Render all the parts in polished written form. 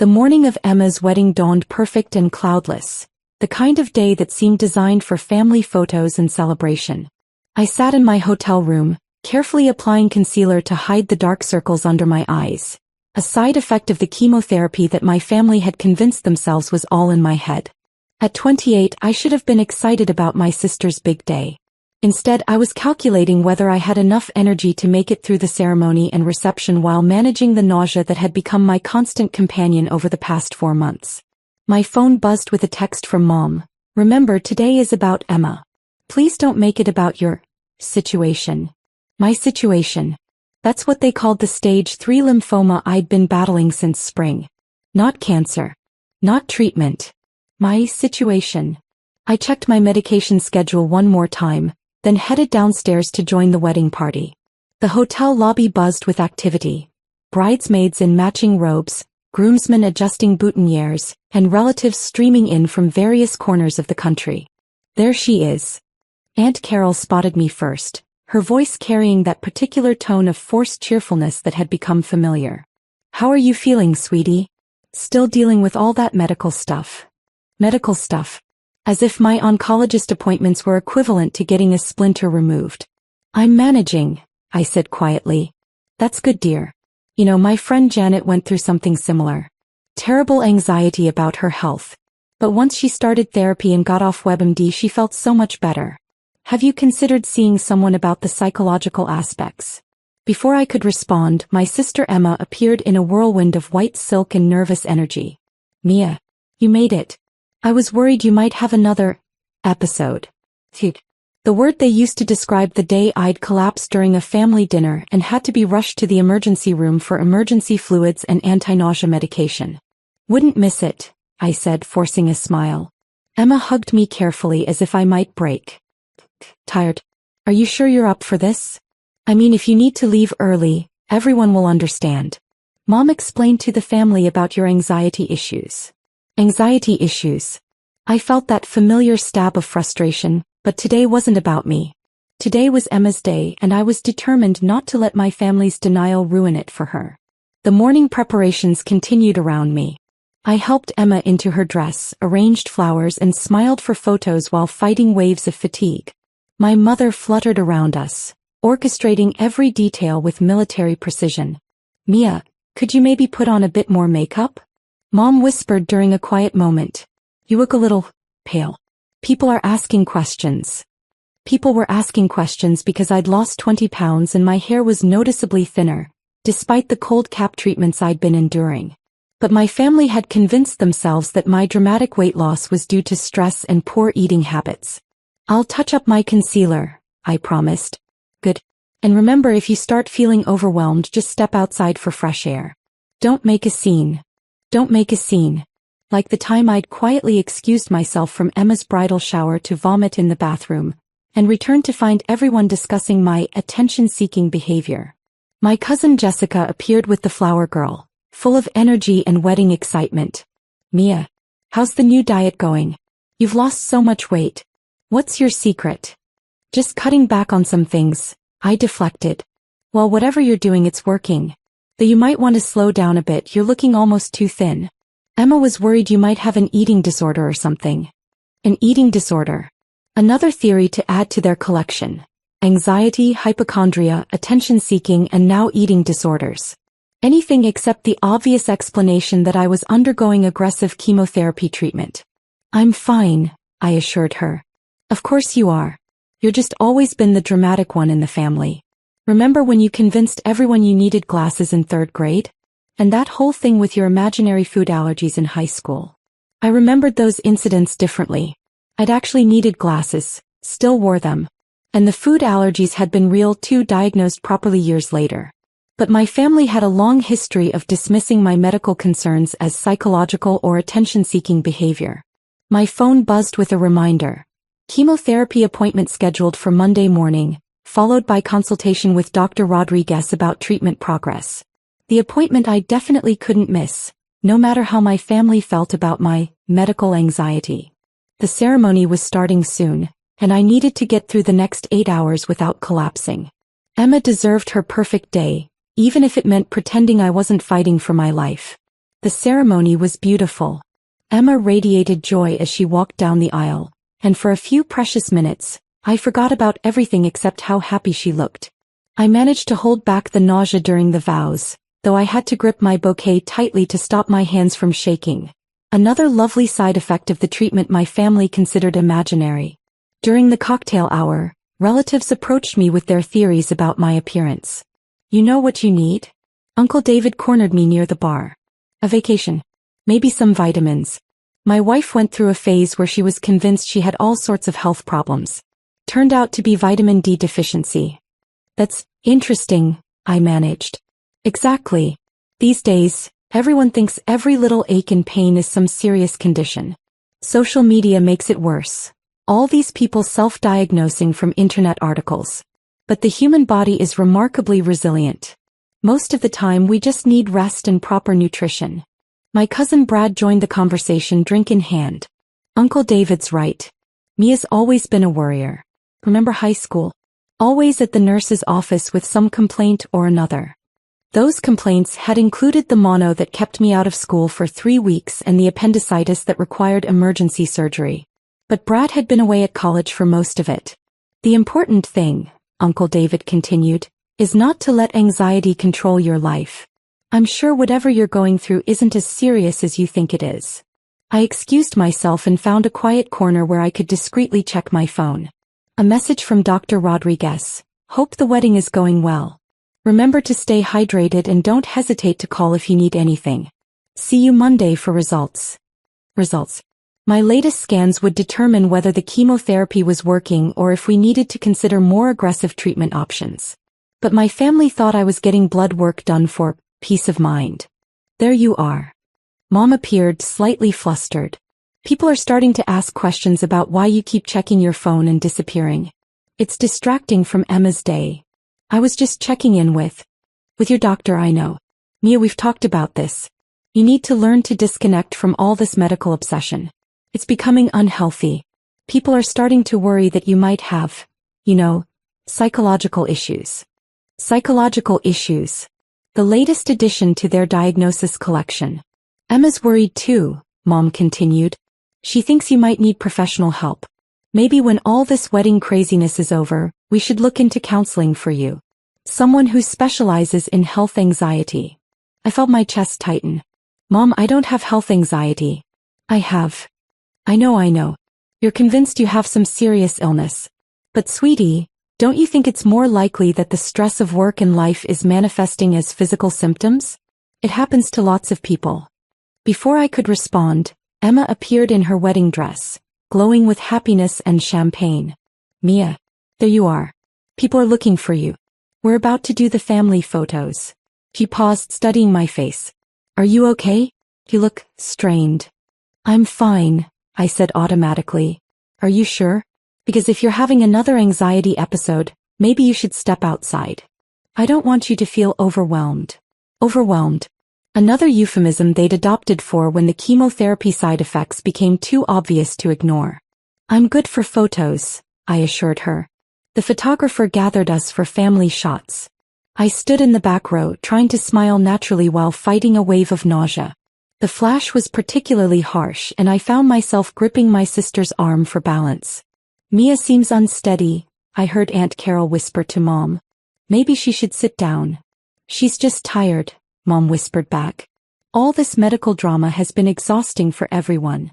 The morning of Emma's wedding dawned perfect and cloudless, the kind of day that seemed designed for family photos and celebration. I sat in my hotel room, carefully applying concealer to hide the dark circles under my eyes, a side effect of the chemotherapy that my family had convinced themselves was all in my head. At 28, I should have been excited about my sister's big day. Instead, I was calculating whether I had enough energy to make it through the ceremony and reception while managing the nausea that had become my constant companion over the past 4 months. My phone buzzed with a text from Mom. "Remember, today is about Emma. Please don't make it about your situation." My situation. That's what they called the stage 3 lymphoma I'd been battling since spring. Not cancer. Not treatment. My situation. I checked my medication schedule one more time, then headed downstairs to join the wedding party. The hotel lobby buzzed with activity. Bridesmaids in matching robes, groomsmen adjusting boutonnieres, and relatives streaming in from various corners of the country. There she is. Aunt Carol spotted me first, her voice carrying that particular tone of forced cheerfulness that had become familiar. "How are you feeling, sweetie?" "Still dealing with all that medical stuff." Medical stuff. As if my oncologist appointments were equivalent to getting a splinter removed. "I'm managing," I said quietly. "That's good, dear. You know, my friend Janet went through something similar. Terrible anxiety about her health. But once she started therapy and got off WebMD, she felt so much better. Have you considered seeing someone about the psychological aspects?" Before I could respond, my sister Emma appeared in a whirlwind of white silk and nervous energy. "Mia, you made it. I was worried you might have another episode." The word they used to describe the day I'd collapsed during a family dinner and had to be rushed to the emergency room for emergency fluids and anti-nausea medication. "Wouldn't miss it," I said, forcing a smile. Emma hugged me carefully as if I might break. "Tired? Are you sure you're up for this? I mean, if you need to leave early, everyone will understand. Mom explained to the family about your anxiety issues." Anxiety issues. I felt that familiar stab of frustration, but today wasn't about me. Today was Emma's day, and I was determined not to let my family's denial ruin it for her. The morning preparations continued around me. I helped Emma into her dress, arranged flowers, and smiled for photos while fighting waves of fatigue. My mother fluttered around us, orchestrating every detail with military precision. "Mia, could you maybe put on a bit more makeup?" Mom whispered during a quiet moment. "You look a little pale." People were asking questions because I'd lost 20 pounds and my hair was noticeably thinner, despite the cold cap treatments I'd been enduring. But my family had convinced themselves that my dramatic weight loss was due to stress and poor eating habits. "I'll touch up my concealer," I promised. "Good. And remember, if you start feeling overwhelmed, just step outside for fresh air. Don't make a scene. Don't make a scene." Like the time I'd quietly excused myself from Emma's bridal shower to vomit in the bathroom, and returned to find everyone discussing my attention-seeking behavior. My cousin Jessica appeared with the flower girl, full of energy and wedding excitement. "Mia, how's the new diet going? You've lost so much weight. What's your secret?" "Just cutting back on some things," I deflected. "Well, whatever you're doing, it's working. Though you might want to slow down a bit, you're looking almost too thin." Emma was worried you might have an eating disorder or something. An eating disorder. Another theory to add to their collection. Anxiety, hypochondria, attention-seeking, and now eating disorders. Anything except the obvious explanation that I was undergoing aggressive chemotherapy treatment. "I'm fine," I assured her. "Of course you are. You're just always been the dramatic one in the family. Remember when you convinced everyone you needed glasses in 3rd grade? And that whole thing with your imaginary food allergies in high school." I remembered those incidents differently. I'd actually needed glasses, still wore them. And the food allergies had been real too, diagnosed properly years later. But my family had a long history of dismissing my medical concerns as psychological or attention-seeking behavior. My phone buzzed with a reminder. Chemotherapy appointment scheduled for Monday morning, followed by consultation with Dr. Rodriguez about treatment progress. The appointment I definitely couldn't miss, no matter how my family felt about my medical anxiety. The ceremony was starting soon, and I needed to get through the next 8 hours without collapsing. Emma deserved her perfect day, even if it meant pretending I wasn't fighting for my life. The ceremony was beautiful. Emma radiated joy as she walked down the aisle, and for a few precious minutes, I forgot about everything except how happy she looked. I managed to hold back the nausea during the vows, though I had to grip my bouquet tightly to stop my hands from shaking. Another lovely side effect of the treatment my family considered imaginary. During the cocktail hour, relatives approached me with their theories about my appearance. You know what you need? Uncle David cornered me near the bar. A vacation. Maybe some vitamins. My wife went through a phase where she was convinced she had all sorts of health problems. Turned out to be vitamin D deficiency. That's interesting, I managed. Exactly. These days, everyone thinks every little ache and pain is some serious condition. Social media makes it worse. All these people self-diagnosing from internet articles. But the human body is remarkably resilient. Most of the time we just need rest and proper nutrition. My cousin Brad joined the conversation, drink in hand. Uncle David's right. Mia's always been a worrier. Remember high school? Always at the nurse's office with some complaint or another. Those complaints had included the mono that kept me out of school for 3 weeks and the appendicitis that required emergency surgery. But Brad had been away at college for most of it. The important thing, Uncle David continued, is not to let anxiety control your life. I'm sure whatever you're going through isn't as serious as you think it is. I excused myself and found a quiet corner where I could discreetly check my phone. A message from Dr. Rodriguez. Hope the wedding is going well. Remember to stay hydrated and don't hesitate to call if you need anything. See you Monday for results. My latest scans would determine whether the chemotherapy was working or if we needed to consider more aggressive treatment options. But my family thought I was getting blood work done for peace of mind. There you are. Mom appeared slightly flustered. People are starting to ask questions about why you keep checking your phone and disappearing. It's distracting from Emma's day. I was just checking in with your doctor, I know. Mia, we've talked about this. You need to learn to disconnect from all this medical obsession. It's becoming unhealthy. People are starting to worry that you might have, psychological issues. Psychological issues. The latest addition to their diagnosis collection. Emma's worried too, Mom continued. She thinks you might need professional help. Maybe when all this wedding craziness is over, we should look into counseling for you. Someone who specializes in health anxiety. I felt my chest tighten. Mom, I don't have health anxiety. I have. I know. You're convinced you have some serious illness. But sweetie, don't you think it's more likely that the stress of work and life is manifesting as physical symptoms? It happens to lots of people. Before I could respond, Emma appeared in her wedding dress, glowing with happiness and champagne. Mia, there you are. People are looking for you. We're about to do the family photos. She paused, studying my face. Are you okay? You look strained. I'm fine, I said automatically. Are you sure? Because if you're having another anxiety episode, maybe you should step outside. I don't want you to feel overwhelmed. Overwhelmed. Another euphemism they'd adopted for when the chemotherapy side effects became too obvious to ignore. I'm good for photos, I assured her. The photographer gathered us for family shots. I stood in the back row trying to smile naturally while fighting a wave of nausea. The flash was particularly harsh and I found myself gripping my sister's arm for balance. Mia seems unsteady, I heard Aunt Carol whisper to Mom. Maybe she should sit down. She's just tired, Mom whispered back. All this medical drama has been exhausting for everyone.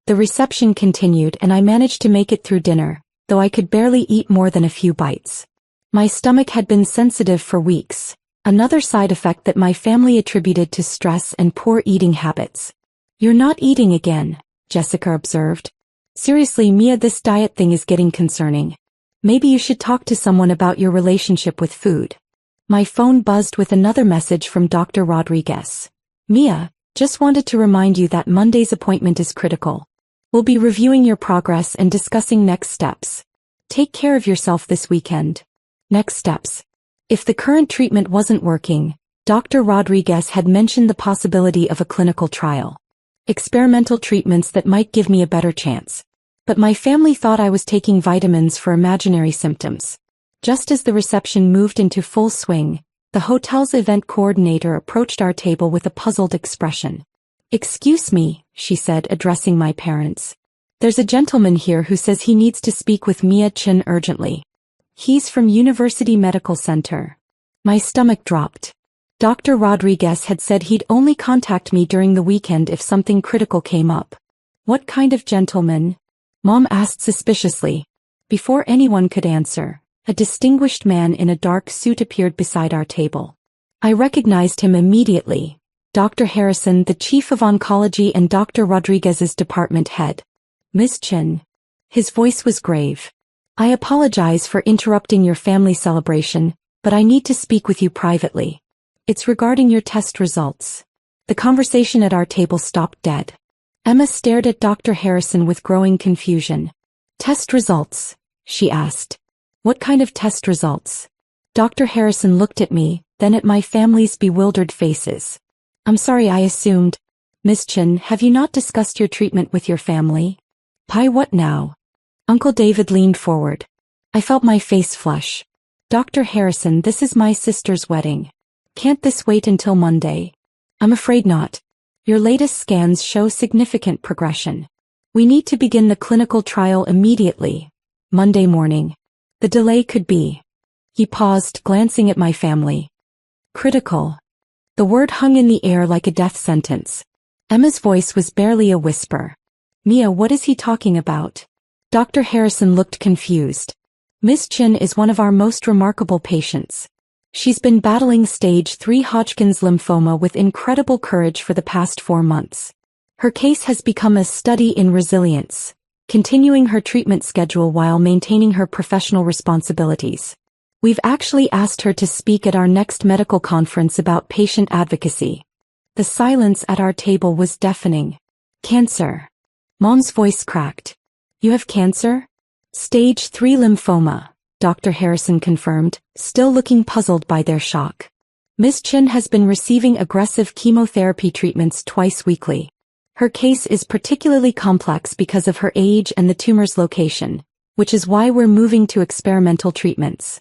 The reception continued and I managed to make it through dinner, though I could barely eat more than a few bites. My stomach had been sensitive for weeks, another side effect that my family attributed to stress and poor eating habits. You're not eating again, Jessica observed. Seriously, Mia, this diet thing is getting concerning. Maybe you should talk to someone about your relationship with food. My phone buzzed with another message from Dr. Rodriguez. Mia, just wanted to remind you that Monday's appointment is critical. We'll be reviewing your progress and discussing next steps. Take care of yourself this weekend. Next steps. If the current treatment wasn't working, Dr. Rodriguez had mentioned the possibility of a clinical trial. Experimental treatments that might give me a better chance. But my family thought I was taking vitamins for imaginary symptoms. Just as the reception moved into full swing, the hotel's event coordinator approached our table with a puzzled expression. "Excuse me," she said, addressing my parents. "There's a gentleman here who says he needs to speak with Mia Chen urgently. He's from University Medical Center." My stomach dropped. Dr. Rodriguez had said he'd only contact me during the weekend if something critical came up. "What kind of gentleman?" Mom asked suspiciously. Before anyone could answer, a distinguished man in a dark suit appeared beside our table. I recognized him immediately. Dr. Harrison, the chief of oncology and Dr. Rodriguez's department head. "Miss Chen." His voice was grave. "I apologize for interrupting your family celebration, but I need to speak with you privately. It's regarding your test results." The conversation at our table stopped dead. Emma stared at Dr. Harrison with growing confusion. "Test results?" she asked. "What kind of test results?" Dr. Harrison looked at me, then at my family's bewildered faces. "I'm sorry, I assumed. Miss Chen, have you not discussed your treatment with your family?" "Pi, what now?" Uncle David leaned forward. I felt my face flush. "Dr. Harrison, this is my sister's wedding. Can't this wait until Monday?" "I'm afraid not. Your latest scans show significant progression. We need to begin the clinical trial immediately. Monday morning. The delay could be." He paused, glancing at my family. "Critical." The word hung in the air like a death sentence. Emma's voice was barely a whisper. "Mia, what is he talking about?" Dr. Harrison looked confused. "Miss Chen is one of our most remarkable patients. She's been battling stage 3 Hodgkin's lymphoma with incredible courage for the past 4 months. Her case has become a study in resilience, continuing her treatment schedule while maintaining her professional responsibilities. We've actually asked her to speak at our next medical conference about patient advocacy." The silence at our table was deafening. "Cancer." Mom's voice cracked. "You have cancer?" "Stage 3 lymphoma," Dr. Harrison confirmed, still looking puzzled by their shock. "Miss Chen has been receiving aggressive chemotherapy treatments twice weekly. Her case is particularly complex because of her age and the tumor's location, which is why we're moving to experimental treatments."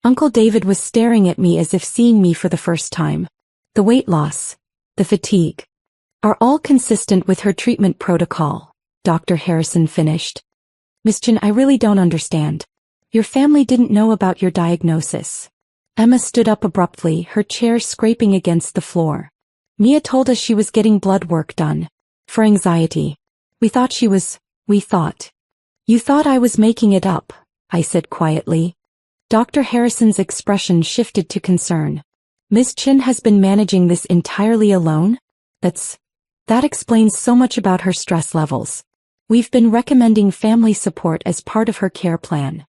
Uncle David was staring at me as if seeing me for the first time. "The weight loss, the fatigue, are all consistent with her treatment protocol," Dr. Harrison finished. "Miss Chen, I really don't understand. Your family didn't know about your diagnosis." Emma stood up abruptly, her chair scraping against the floor. "Mia told us she was getting blood work done. For anxiety. We thought. You thought I was making it up," I said quietly. Dr. Harrison's expression shifted to concern. "Miss Chen has been managing this entirely alone? That explains so much about her stress levels. We've been recommending family support as part of her care plan."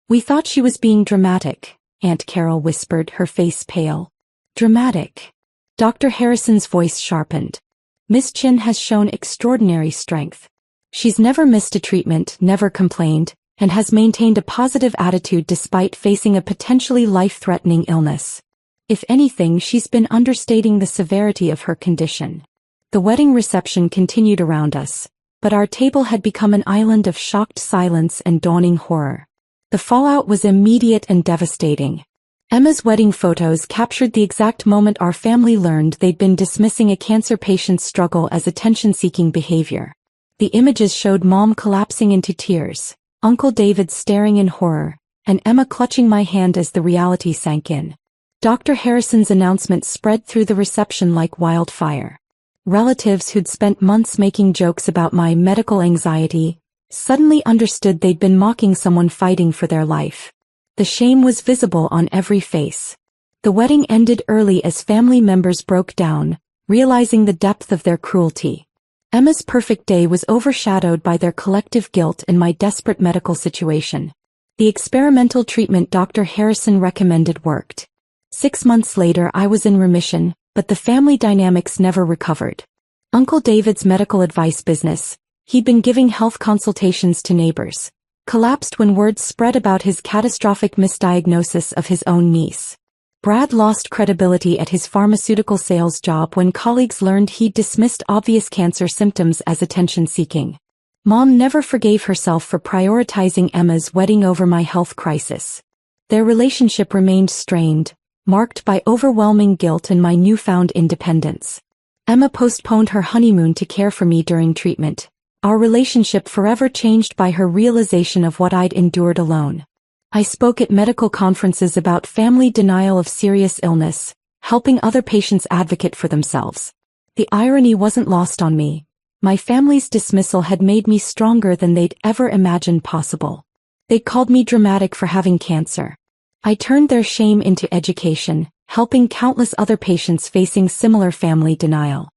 "We thought she was being dramatic," Aunt Carol whispered, her face pale. "Dramatic?" Dr. Harrison's voice sharpened. "Miss Chen has shown extraordinary strength. She's never missed a treatment, never complained, and has maintained a positive attitude despite facing a potentially life-threatening illness. If anything, she's been understating the severity of her condition." The wedding reception continued around us, but our table had become an island of shocked silence and dawning horror. The fallout was immediate and devastating. Emma's wedding photos captured the exact moment our family learned they'd been dismissing a cancer patient's struggle as attention-seeking behavior. The images showed Mom collapsing into tears, Uncle David staring in horror, and Emma clutching my hand as the reality sank in. Dr. Harrison's announcement spread through the reception like wildfire. Relatives who'd spent months making jokes about my medical anxiety suddenly understood they'd been mocking someone fighting for their life. The shame was visible on every face. The wedding ended early as family members broke down, realizing the depth of their cruelty. Emma's perfect day was overshadowed by their collective guilt and my desperate medical situation. The experimental treatment Dr. Harrison recommended worked. 6 months later I was in remission, but the family dynamics never recovered. Uncle David's medical advice business, he'd been giving health consultations to neighbors, collapsed when word spread about his catastrophic misdiagnosis of his own niece. Brad lost credibility at his pharmaceutical sales job when colleagues learned he'd dismissed obvious cancer symptoms as attention-seeking. Mom never forgave herself for prioritizing Emma's wedding over my health crisis. Their relationship remained strained, marked by overwhelming guilt and my newfound independence. Emma postponed her honeymoon to care for me during treatment. Our relationship forever changed by her realization of what I'd endured alone. I spoke at medical conferences about family denial of serious illness, helping other patients advocate for themselves. The irony wasn't lost on me. My family's dismissal had made me stronger than they'd ever imagined possible. They called me dramatic for having cancer. I turned their shame into education, helping countless other patients facing similar family denial.